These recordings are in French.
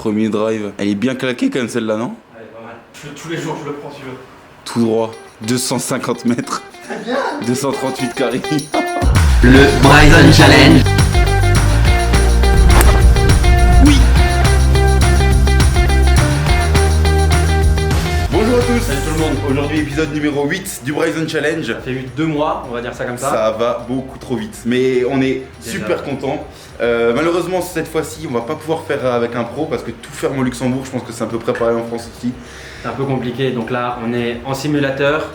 Premier drive. Elle est bien claquée quand même celle-là, non? Elle est pas mal. Tous les jours, je le prends, si tu veux. Tout droit. 250 mètres. 238 carrés. Le Bryson Challenge. Oui. Bonjour à tous. Salut tout le monde. Aujourd'hui épisode numéro 8 du Bryson Challenge. Ça fait 2 mois, on va dire ça comme ça. Ça va beaucoup trop vite, mais on est Déjà. super contents. Malheureusement cette fois-ci on va pas pouvoir faire avec un pro parce que tout ferme au Luxembourg, je pense que c'est un peu préparé en France aussi. C'est un peu compliqué, donc là on est en simulateur.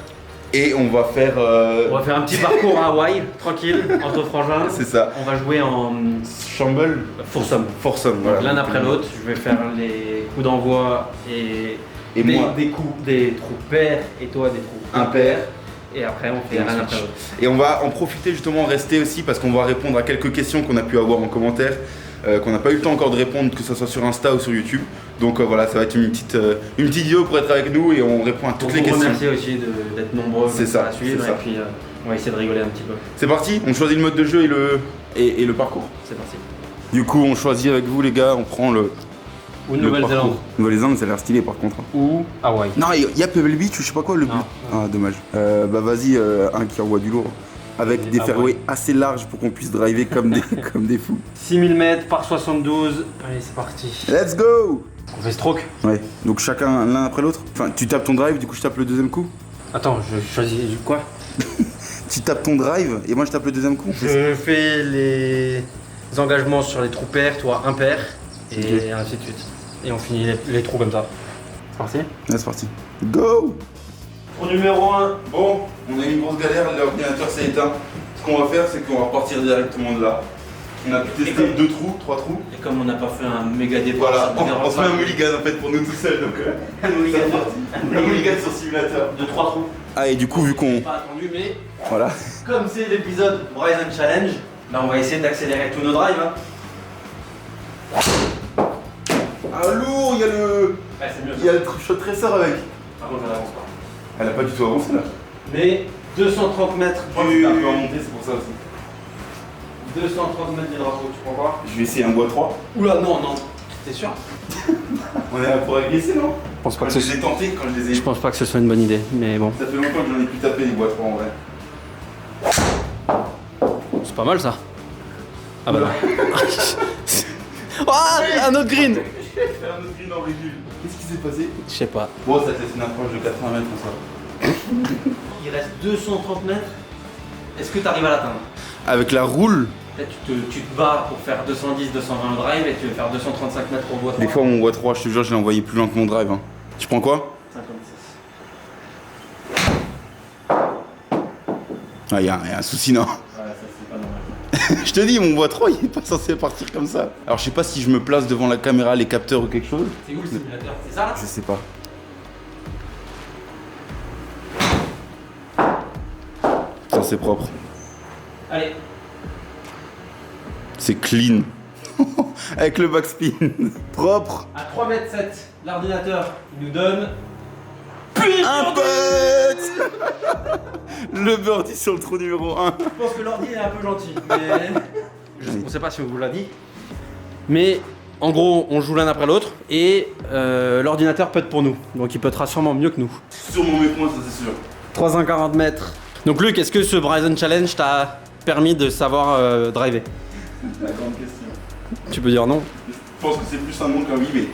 Et on va faire... On va faire un petit parcours à Hawaï, tranquille, entre frangins. C'est ça. On va jouer en Shamble foursome. Foursome, voilà. L'un après l'autre, je vais faire les coups d'envoi et moi des coups, des trous pairs et toi des trous impairs. Et après on fait l'un après l'autre. Et on va en profiter justement, rester aussi parce qu'on va répondre à quelques questions qu'on a pu avoir en commentaire, qu'on n'a pas eu le temps encore de répondre, que ce soit sur Insta ou sur YouTube. Donc voilà, ça va être une petite vidéo pour être avec nous et on répond à toutes les questions. Merci aussi d'être nombreux C'est ça, à suivre c'est ça. et puis on va essayer de rigoler un petit peu. C'est parti, on choisit le mode de jeu et le parcours. C'est parti. Du coup, on choisit avec vous les gars, on prend le Ou le Nouvelle-Zélande. parcours. Nouvelle-Zélande, ça a l'air stylé par contre. Ou Hawaï. Non, il y a Pebble Beach ou je sais pas quoi le but. Non. Ah, dommage. Bah vas-y, un qui envoie du lourd. Avec des fairways assez larges pour qu'on puisse driver comme des, comme des fous. 6000 mètres par 72. Allez, c'est parti. Let's go! On fait stroke. Ouais, donc chacun l'un après l'autre. Enfin, tu tapes ton drive, du coup je tape le deuxième coup. Attends, je choisis quoi? Tu tapes ton drive et moi je tape le deuxième coup. Je fais les engagements sur les trous pairs, toi impair, et Ok. ainsi de suite. Et on finit les trous comme ça. C'est parti? Là, c'est parti. Go! Pour numéro 1. Bon, on a eu une grosse galère, l'ordinateur s'est éteint. Ce qu'on va faire, c'est qu'on va repartir directement de là. On a pu tester 2 trous, 3 trous. Et comme on n'a pas fait un méga départ, Voilà, ça me dérange on se met pas. un mulligan en fait pour nous tout seuls donc. Un mulligan. c'est parti. Un mulligan sur simulateur. De 3 trous. Ah, et du coup, vu qu'on. J'ai pas attendu, mais Voilà. comme c'est l'épisode Bryson Challenge, là on va essayer d'accélérer tous nos drives. Hein. Ah, lourd, il y a le. Ouais, c'est mieux. Il y a le shot tracer avec. Par contre, ça n'avance pas. Elle a pas du tout avancé là. Mais 230 mètres Je crois que c'est un peu remonté, c'est pour ça aussi. 230 mètres du drapeau, tu crois pas? Je vais essayer un bois 3. Oula, non, non. T'es sûr? On est là pour agresser, non? Je pense Quand je les ai tentés, quand je les ai. Je pense pas que ce soit une bonne idée, mais bon. Ça fait longtemps que j'en ai pu taper les bois 3 en vrai. C'est pas mal ça. Ah bah non. Ah, un autre green. J'ai fait un autre green en ridule. Qu'est-ce qui s'est passé? Je sais pas. Bon, ça te laisse une approche de 80 mètres, ça. Il reste 230 mètres. Est-ce que tu arrives à l'atteindre? Avec la roule. Peut-être tu te bats pour faire 210, 220 au drive et tu veux faire 235 mètres au bois 3. Des fois, mon bois 3, je te jure, je l'ai envoyé plus loin que mon drive. Hein. Tu prends quoi? 56. Ah, y a un souci, non? Ouais, ça c'est pas normal. Je te dis, mon bois 3, il est pas censé partir comme ça. Alors, je sais pas si je me place devant la caméra, les capteurs ou quelque chose. C'est où le simulateur? C'est ça là? Je sais pas. Ça, c'est propre. Allez. C'est clean. Avec le backspin. Propre. À 3 mètres 7, l'ordinateur il nous donne. Un putt. Le birdie sur le trou numéro 1. Je pense que l'ordi est un peu gentil, mais. On sait pas si on vous l'a dit. Mais en gros, on joue l'un après l'autre et l'ordinateur putt pour nous. Donc il puttera sûrement mieux que nous. Sûrement mieux que moi, ça c'est sûr. 340 mètres. Donc Luc, est-ce que ce Bryson Challenge t'a permis de savoir driver? La grande question. Tu peux dire non? Je pense que c'est plus un nom qu'un oui, mais.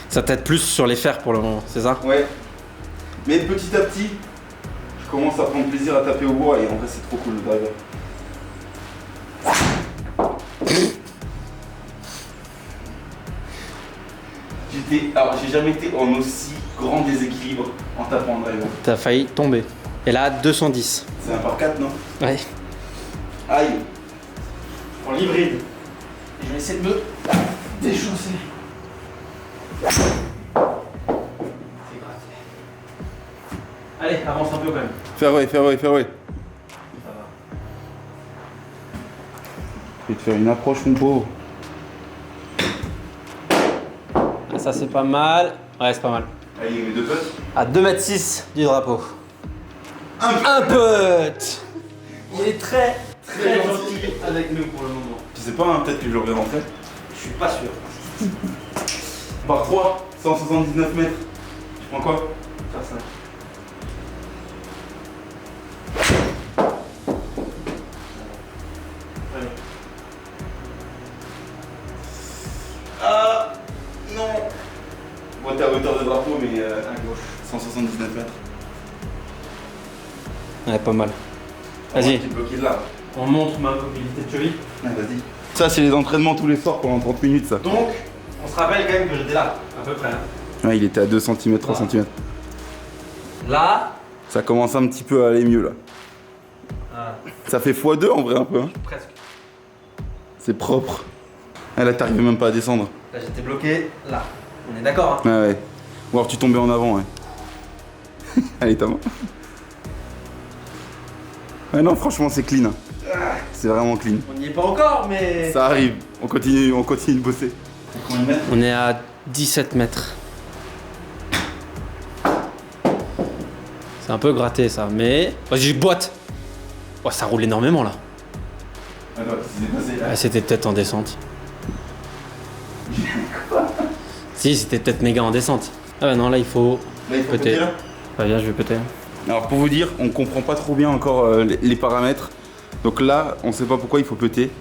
Ça t'aide plus sur les fers pour le moment, c'est ça? Ouais. Mais petit à petit, je commence à prendre plaisir à taper au bois et en vrai, c'est trop cool le driver. Alors, j'ai jamais été en aussi grand déséquilibre en tapant un driver. T'as failli tomber. Et là, 210. C'est un par 4, non? Ouais. Aïe. Je prends l'hybride. Et je vais essayer de me déchausser. C'est gratté. Allez, avance un peu quand même. Fairway. Ça va. Je vais te faire une approche, mon pauvre. Ah, ça c'est pas mal. Ouais, c'est pas mal. Allez, les 2 putts. À 2,6 m du drapeau. Un putt. Il est très gentil avec nous pour le moment. Je sais pas, hein, peut-être que je reviens en fait. Je suis pas sûr. Par 3, 179 mètres. Tu prends quoi? Faire ça. Allez. Ah non. Bon, t'es à hauteur de drapeau, mais à gauche. 179 mètres. Ouais, pas mal. Vas-y. Tu es bloqué là. On montre ma mobilité de cheville. Ah, vas-y. Ça, c'est les entraînements tous les soirs pendant 30 minutes, ça. Donc, on se rappelle quand même que j'étais là, à peu près. Hein. Ouais, il était à 2 cm, 3 cm. Là. Ça commence un petit peu à aller mieux là. Ah, Ça fait x2 en vrai un peu. Hein. presque. C'est propre. Ah, là, t'arrives même pas à descendre. Là, j'étais bloqué, là. On est d'accord, hein? Ouais, ouais. Ou alors tu tombais en avant, ouais. Allez, ta main. Ouais, non, franchement, c'est clean. C'est vraiment clean. On n'y est pas encore, mais. Ça arrive. On continue de bosser. Combien de mètres? On est à 17 mètres. C'est un peu gratté ça, mais. Vas-y, boîte! Oh, ça roule énormément là. Attends, qu'est-ce qui s'est passé là? Ah, c'était peut-être en descente. Si, c'était peut-être méga en descente. Ah bah non, là il faut. Là, il faut péter. péter là. Bah, viens, je vais péter. Alors, pour vous dire, on comprend pas trop bien encore les paramètres. Donc là, on sait pas pourquoi il faut péter.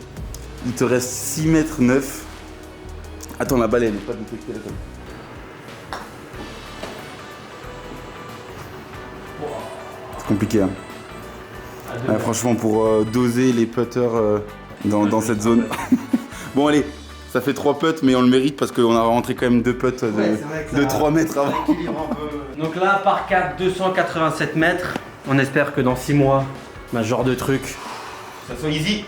Il te reste 6 mètres 9. Attends, la balle elle n'est pas détectée là. C'est compliqué hein. Ouais, franchement pour doser les putters dans cette zone. Bon allez, ça fait 3 putts mais on le mérite parce qu'on a rentré quand même 2 putts de 3 mètres avant. Donc là, par 4, 287 mètres. On espère que dans 6 mois, bah, ce genre de truc, Ça soit easy.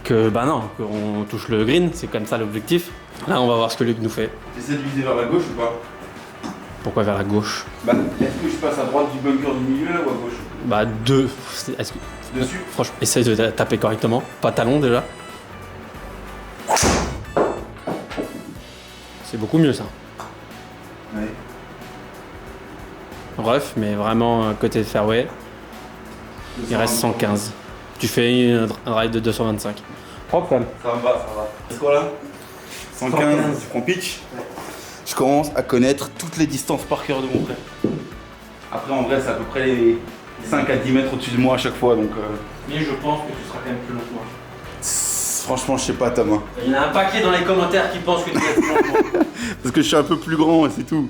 que bah non, qu'on touche le green, c'est comme ça l'objectif. Là, on va voir ce que Luc nous fait. T'essaies de viser vers la gauche ou pas? Pourquoi vers la gauche? Bah est-ce que je passe à droite du bunker du milieu là ou à gauche? Bah deux. Est-ce que... Dessus. Franchement, essaye de taper correctement. Pas talon déjà. C'est beaucoup mieux ça. Ouais. Bref, mais vraiment côté fairway, il reste 115. Tu fais un drive de 225. Propre quand même. Ça va, ça va. C'est quoi là? 115, tu prends pitch. Je commence à connaître toutes les distances par cœur de mon frère. Après en vrai c'est à peu près les 5 à 10 mètres au-dessus de moi à chaque fois donc Mais je pense que tu seras quand même plus long que moi. franchement je sais pas Thomas. Il y en a un paquet dans les commentaires qui pensent que tu vas être plus long que moi. Parce que je suis un peu plus grand et c'est tout.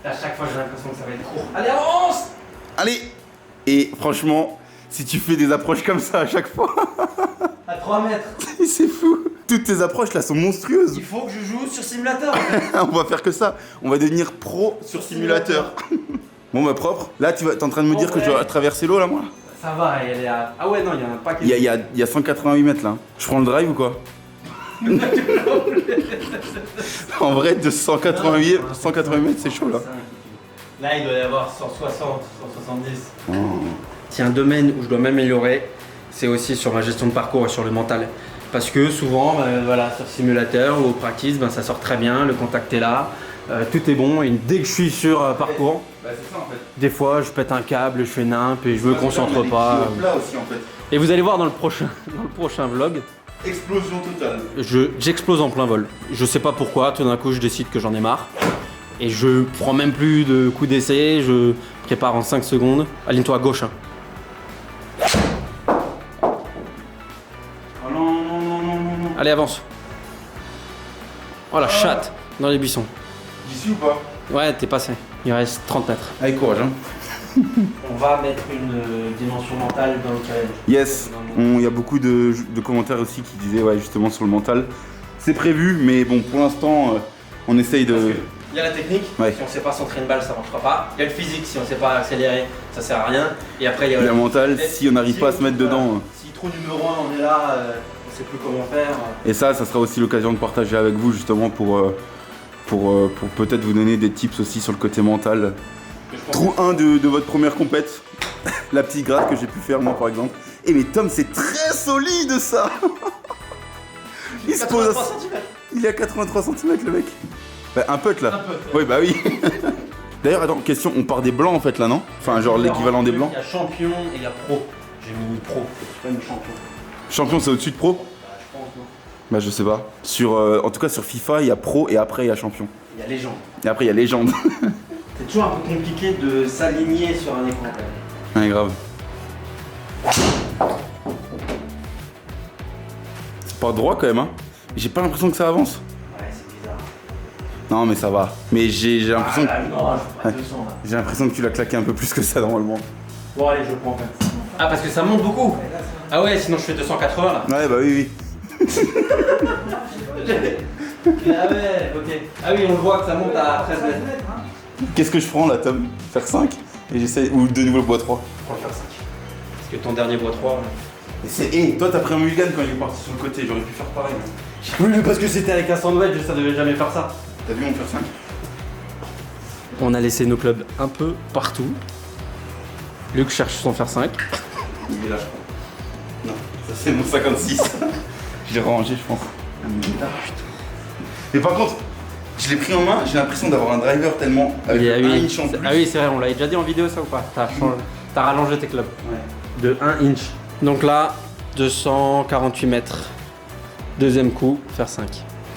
À chaque fois j'ai l'impression que ça va être court. Allez, avance! Allez. Et franchement, si tu fais des approches comme ça à chaque fois, À 3 mètres. c'est fou. Toutes tes approches là sont monstrueuses. Il faut que je joue sur simulateur en fait. On va faire que ça. On va devenir pro sur simulateur. Bon bah propre. Là t'es en train de me dire que je dois traverser l'eau là moi? Ça va, elle est à... Ah ouais, non, il y a un paquet. Il y a 188 mètres là. Je prends le drive ou quoi? En vrai de 188 mètres c'est chaud là. Là, il doit y avoir 160, 170. S'il y a un domaine où je dois m'améliorer, c'est aussi sur ma gestion de parcours et sur le mental. Parce que souvent, voilà, sur simulateur ou au practice, ça sort très bien, le contact est là, tout est bon. Et dès que je suis sur parcours, Bah c'est ça en fait. des fois, je pète un câble, je fais nimp et je me concentre pas. Là aussi en fait. Et vous allez voir dans le prochain vlog, Explosion totale. j'explose en plein vol. Je sais pas pourquoi, tout d'un coup, je décide que j'en ai marre. Et je prends même plus de coups d'essai, je prépare en 5 secondes. Aligne-toi à gauche. Hein. Oh non, non, non, non, non, non. Allez, avance. Oh la chatte, dans les buissons. J'y suis ou pas? Ouais, t'es passé. Il reste 30 mètres. Allez, courage hein. On va mettre une dimension mentale dans le challenge. Yes, il y a beaucoup de commentaires aussi qui disaient ouais justement sur le mental. C'est prévu mais bon pour l'instant on essaye de... Il y a la technique, Ouais. si on sait pas centrer une balle, ça marchera pas. Il y a le physique, si on sait pas accélérer, ça sert à rien. Et après, il y a le mental, si on n'arrive pas à se mettre dedans. Si trou numéro 1, on est là, on sait plus comment faire. Et ça sera aussi l'occasion de partager avec vous justement pour peut-être vous donner des tips aussi sur le côté mental. Trou 1 de votre première compète, la petite gratte que j'ai pu faire moi par exemple. Et mais Tom c'est très solide ça. Il se pose à... 83 cm. Il est à 83 cm le mec. Bah, un putt là. Un putt, Oui bah oui. D'ailleurs attends, question, on part des blancs en fait là non? Enfin genre l'équivalent des blancs. Il y a champion et il y a pro. J'ai mis pro, je suis pas mis champion. Champion c'est au-dessus de pro? Bah, je pense, non. Bah je sais pas. En tout cas sur FIFA, il y a pro et après il y a champion. Il y a légende. Et après il y a légende. C'est toujours un peu compliqué de s'aligner sur un écran. Ouais, grave. C'est pas droit quand même, hein. J'ai pas l'impression que ça avance. Ouais, c'est bizarre. Non mais ça va. Mais j'ai l'impression Ah, là, non, je prends 200 là. j'ai l'impression que tu l'as claqué un peu plus que ça normalement. Bon, allez, je prends en fait. Ah, parce que ça monte beaucoup. Ah ouais, sinon je fais 280 là. Ouais bah oui. Ah ouais, ok. Ah oui, on le voit que ça monte à 13 mètres. Qu'est-ce que je prends là, Tom? Faire 5 et j'essaie. Ou de nouveau le bois 3. On va faire 5. Parce que ton dernier bois 3. Toi t'as pris un mulligan quand il est parti sur le côté, j'aurais pu faire pareil. Oui, mais parce que c'était avec un sandwich, ça devait jamais faire ça. T'as vu on fait 5? On a laissé nos clubs un peu partout. Luc cherche son fer 5. Il est là je crois. Non, ça c'est mon 56. J'ai rangé je pense. Mais par contre, je l'ai pris en main, j'ai l'impression d'avoir un driver tellement avec Ah un oui, inch en plus. ah oui, c'est vrai, on l'avait déjà dit en vidéo ça ou pas? T'as rallongé tes clubs. Ouais. De 1 inch. Donc là, 248 mètres. Deuxième coup, fer 5.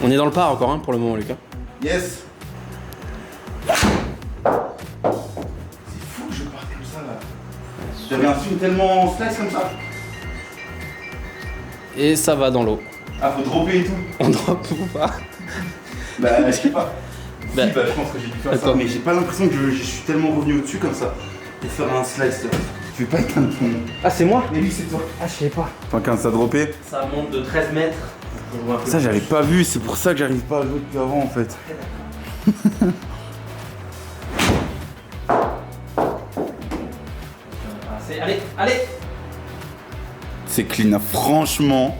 On est dans le par encore hein, pour le moment, Lucas. Yes. C'est fou que je parte comme ça là. J'avais un swing tellement slice comme ça. Et ça va dans l'eau. Ah faut dropper et tout. On drop ou pas? Bah je sais pas. Bah, Si, bah je pense que j'ai dû faire ça, attends. mais j'ai pas l'impression que je suis tellement revenu au-dessus comme ça. Pour faire un slice là. Tu veux pas éteindre ton... Ah, c'est moi? Mais lui c'est toi. Ah, je sais pas. Enfin quand ça droppé. Ça monte de 13 mètres. Ça j'avais pas vu, c'est pour ça que j'arrive pas à jouer depuis avant en fait. Allez, allez! C'est clean, hein. Franchement.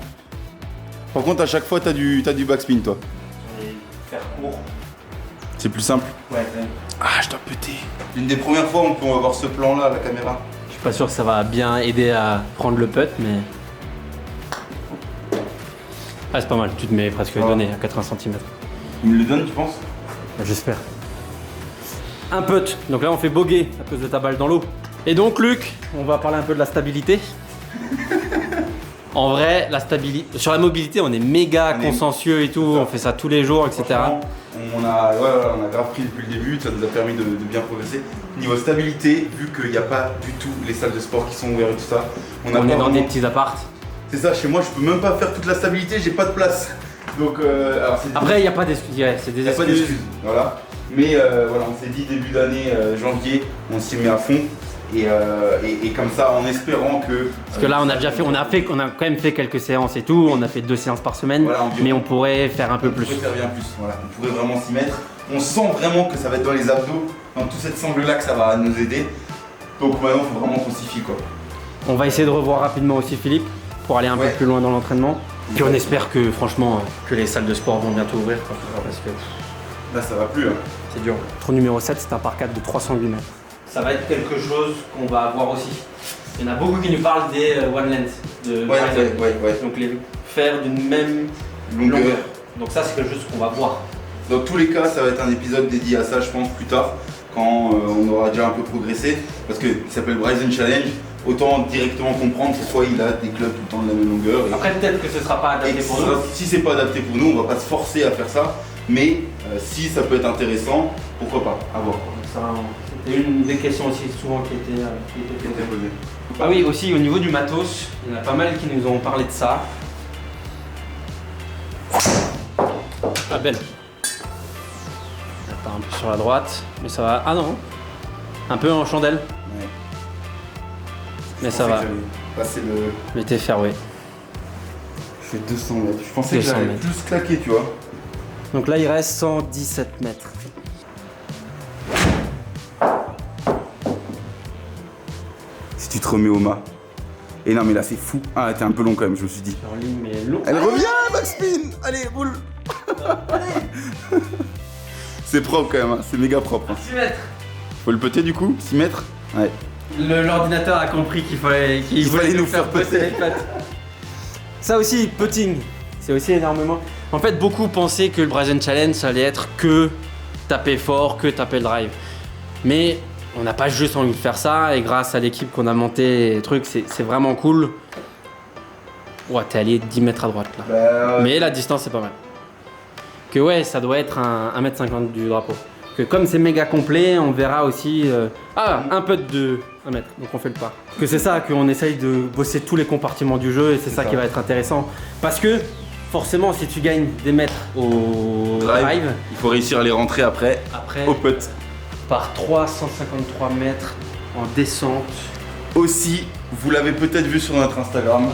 Par contre à chaque fois t'as du backspin toi. Et faire court. C'est plus simple. Ouais, quand même. Ah je dois péter. Une des premières fois on peut avoir ce plan là à la caméra. Je suis pas sûr que ça va bien aider à prendre le putt, mais. Ah, c'est pas mal, tu te mets presque donné à 80 cm. Il me le donne tu penses? J'espère. Un putt, donc là on fait bogey à cause de ta balle dans l'eau. Et donc, Luc, on va parler un peu de la stabilité. En vrai, sur la mobilité, on est méga consciencieux et tout, on fait ça tous les jours, etc. On a grave pris depuis le début, ça nous a permis de bien progresser. Niveau stabilité, vu qu'il n'y a pas du tout les salles de sport qui sont ouvertes et tout ça, On est dans des petits apparts. C'est ça, chez moi je peux même pas faire toute la stabilité, j'ai pas de place. Donc, alors c'est Après, il n'y a pas d'excuses, ouais, c'est des y a pas excuses. d'excuses, voilà. Mais voilà, on s'est dit début d'année, janvier, on s'y met à fond. Et comme ça, en espérant que... Parce que là, on a quand même fait quelques séances et tout, on a fait 2 séances par semaine, Voilà, environ. mais on pourrait faire un peu On plus. pourrait faire bien plus, voilà. On pourrait vraiment s'y mettre. On sent vraiment que ça va être dans les abdos, dans toute cette sangle-là que ça va nous aider. Donc maintenant, il faut vraiment qu'on s'y fie quoi. On va essayer de revoir rapidement aussi Philippe, pour aller un peu plus loin dans l'entraînement. Puis on espère que, franchement, que les salles de sport vont bientôt ouvrir, quoi, parce que Là, ça va plus. Hein. c'est dur. Trou numéro 7, c'est un par 4 de 308 mètres. Ça va être quelque chose qu'on va avoir aussi. Il y en a beaucoup qui nous parlent des one length de Ouais. Donc les faire d'une même longueur. Donc ça c'est quelque chose qu'on va voir. Dans tous les cas, ça va être un épisode dédié à ça, je pense, plus tard, quand on aura déjà un peu progressé. Parce qu'il s'appelle Bryson Challenge. Autant directement comprendre pourquoi il a des clubs tout le temps de la même longueur. Après peut-être que ce sera pas adapté pour nous. Si c'est pas adapté pour nous, on va pas se forcer à faire ça. Mais si ça peut être intéressant, pourquoi pas, à voir. C'était une des questions aussi souvent qui était Posé. Ah oui, aussi au niveau du matos, il y en a pas mal qui nous ont parlé de ça. Ah belle. Un peu sur la droite, mais ça va. Ah non, un peu en chandelle, Ouais. mais ça va. Passer le... Mettez fairway. Je fais 200 mètres. Je pensais que 200 j'allais mètres. plus claquer, tu vois. Donc là, il reste 117 mètres. Si tu te remets au mât. Et non, mais là, c'est fou. Ah, t'es un peu long quand même, je me suis dit. En ligne, mais long. Elle revient, backspin. Allez, roule. C'est propre quand même, hein. C'est méga propre. Hein. 6 mètres. Faut le peter du coup, 6 mètres. Ouais. L'ordinateur a compris qu'il fallait nous faire passer les pattes. Ça aussi, putting, c'est aussi énormément. En fait, beaucoup pensaient que le Bryson Challenge, ça allait être que taper fort, que taper le drive. Mais on n'a pas juste envie de faire ça, et grâce à l'équipe qu'on a montée, c'est vraiment cool. Ouais, t'es allé 10 mètres à droite là. Mais la distance, c'est pas mal. Que ouais, ça doit être un 1m50 du drapeau. Que comme c'est méga complet, on verra aussi un peu de 1 mètre, donc on fait le pas. Que c'est ça, qu'on essaye de bosser tous les compartiments du jeu et c'est ça qui va être intéressant. Parce que forcément, si tu gagnes des mètres au drive, il faut réussir à les rentrer après au putt. Par 353 mètres en descente. Aussi, vous l'avez peut-être vu sur notre Instagram,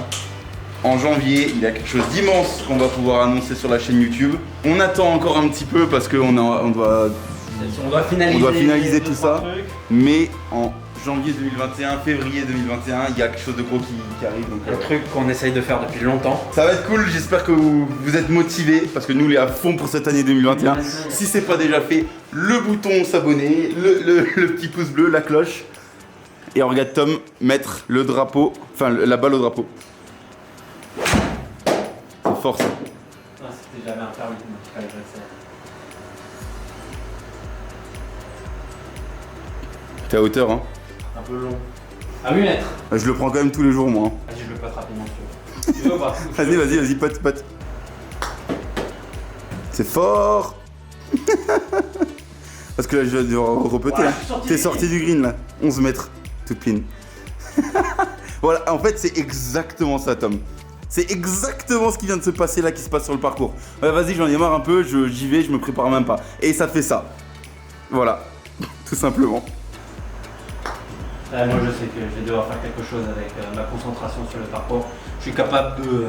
en janvier, il y a quelque chose d'immense qu'on va pouvoir annoncer sur la chaîne YouTube. On attend encore un petit peu parce qu'on doit finaliser tout ça. Mais en janvier 2021, février 2021, il y a quelque chose de gros qui arrive. Donc, un truc qu'on essaye de faire depuis longtemps. Ça va être cool, j'espère que vous êtes motivés parce que nous, on est à fond pour cette année 2021. Si c'est pas déjà fait, le bouton s'abonner, le petit pouce bleu, la cloche. Et on regarde Tom mettre le drapeau, enfin la balle au drapeau. C'est fort ça. Ah, c'était jamais un permis, il fallait passer. T'es à hauteur, hein? Un peu long. À 8 mètres. Je le prends quand même tous les jours, moi. Hein. Vas-y, je le pote rapidement. Tu veux ou pas? Vas-y, pote. C'est fort. Parce que là, je vais devoir repeter. Ouais, hein. T'es sorti du green là. 11 mètres, toute pine. Voilà, en fait, c'est exactement ça, Tom. C'est exactement ce qui vient de se passer là, qui se passe sur le parcours. Ouais, vas-y, j'en ai marre un peu, j'y vais, je me prépare même pas. Et ça fait ça. Voilà, tout simplement. Moi, je sais que je vais devoir faire quelque chose avec ma concentration sur le parcours. Je suis capable de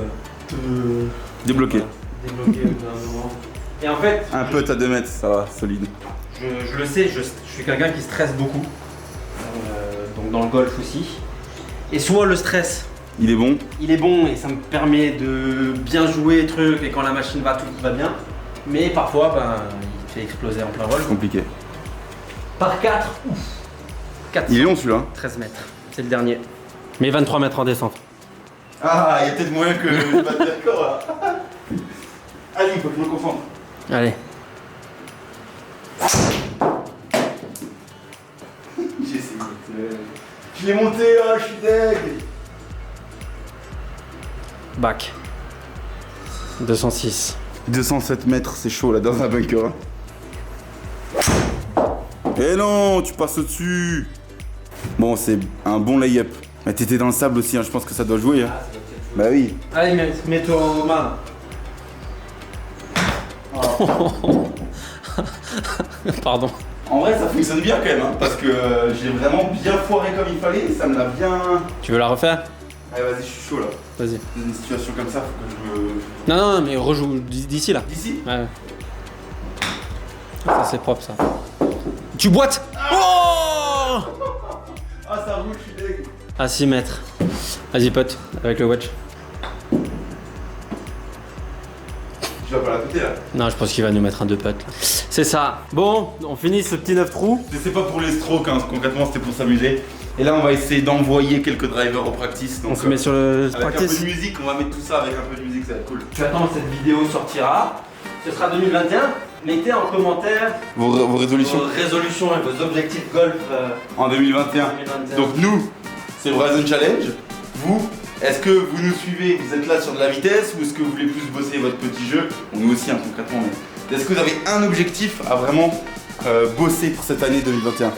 Débloquer. Débloquer au bout d'un moment. Et en fait, un peu à 2 mètres, ça va, solide. Je le sais, je suis quelqu'un qui stresse beaucoup. Donc dans le golf aussi. Et soit le stress, il est bon et ça me permet de bien jouer truc et quand la machine va, tout va bien. Mais parfois, il te fait exploser en plein vol. Compliqué. Par 4, ouf. 400, il est long celui-là. 13 mètres, c'est le dernier. Mais 23 mètres en descente. Ah, il y a peut-être moyen que je batte d'accord là. Allez, il faut que je me concentre. Allez. J'ai essayé. Je l'ai monté, je suis deg. Back. 206. 207 mètres, c'est chaud là dans un bunker. Hein. Eh non, tu passes au-dessus. Bon, c'est un bon lay-up. Mais t'étais dans le sable aussi, hein, je pense que ça doit jouer. Hein. Bah oui. Allez, mets-toi aux mains. Oh. Pardon. En vrai, ça fonctionne bien quand même, hein, parce que j'ai vraiment bien foiré comme il fallait, ça me l'a bien... Tu veux la refaire? Allez, vas-y, je suis chaud là. Vas-y. Dans une situation comme ça, faut que je me... Non, mais rejoue d'ici là. D'ici? Ouais. Ça, c'est propre ça. Tu boites? Oh! Ah, ça roule, je suis deg. À 6 mètres. Vas-y, pote, avec le wedge. Tu vas pas la péter là? Non, je pense qu'il va nous mettre un 2 putt. C'est ça. Bon, on finit ce petit 9 trous. C'est pas pour les strokes, hein, concrètement c'était pour s'amuser. Et là on va essayer d'envoyer quelques drivers au practice. Donc, on se met sur le avec practice. un peu de musique, on va mettre tout ça avec un peu de musique, ça va être cool. Tu attends, cette vidéo sortira. Ce sera 2021. Mettez en commentaire Vos résolutions vos résolutions et vos objectifs golf en 2021. Donc nous, c'est le Horizon Challenge. Vous, est-ce que vous nous suivez, vous êtes là sur de la vitesse ou est-ce que vous voulez plus bosser votre petit jeu? On est aussi, hein, concrètement. Mais est-ce que vous avez un objectif à vraiment bosser pour cette année 2021?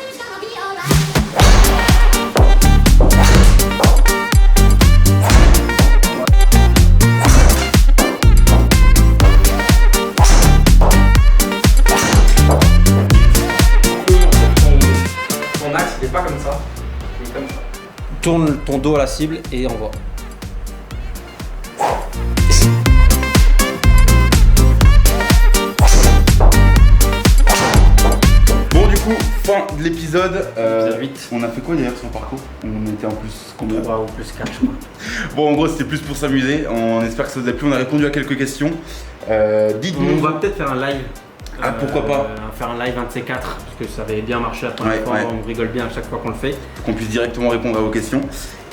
Ton axe, il est pas comme ça. Il est comme ça. Tourne ton dos à la cible et envoie. Bon, du coup, fin de l'épisode. Épisode 8. On a fait quoi d'ailleurs sur le parcours? On était en plus combien? 3 ou plus 4, je crois. Bon, en gros, c'était plus pour s'amuser. On espère que ça vous a plu. On a répondu à quelques questions. Dites-nous. On va peut-être faire un live Ah, pourquoi pas faire un live 1 de ces 4 parce que ça avait bien marché la première fois, on rigole bien à chaque fois qu'on le fait. Pour qu'on puisse directement répondre à vos questions.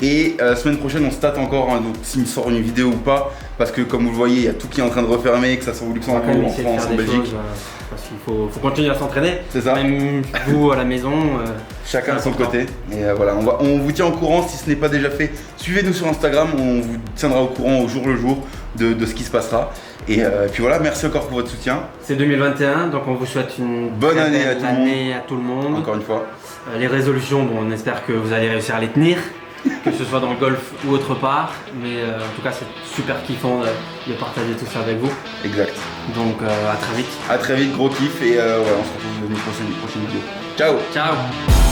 Et semaine prochaine, on se tâte encore, hein, donc s'il sort une vidéo ou pas, parce que comme vous le voyez, il y a tout qui est en train de refermer, que ça soit au Luxembourg, en France, en Belgique. Parce qu'il faut continuer à s'entraîner. C'est ça. Même vous à la maison. Chacun de son côté. Et voilà, on vous tient au courant si ce n'est pas déjà fait. Suivez-nous sur Instagram, on vous tiendra au courant au jour le jour de ce qui se passera. Et puis voilà, merci encore pour votre soutien. C'est 2021, donc on vous souhaite une bonne année à tout le monde. Encore une fois. Les résolutions, bon, on espère que vous allez réussir à les tenir, que ce soit dans le golf ou autre part. Mais en tout cas, c'est super kiffant de partager tout ça avec vous. Exact. Donc à très vite. À très vite, gros kiff. Et voilà, on se retrouve dans une prochaine vidéo. Ciao. Ciao.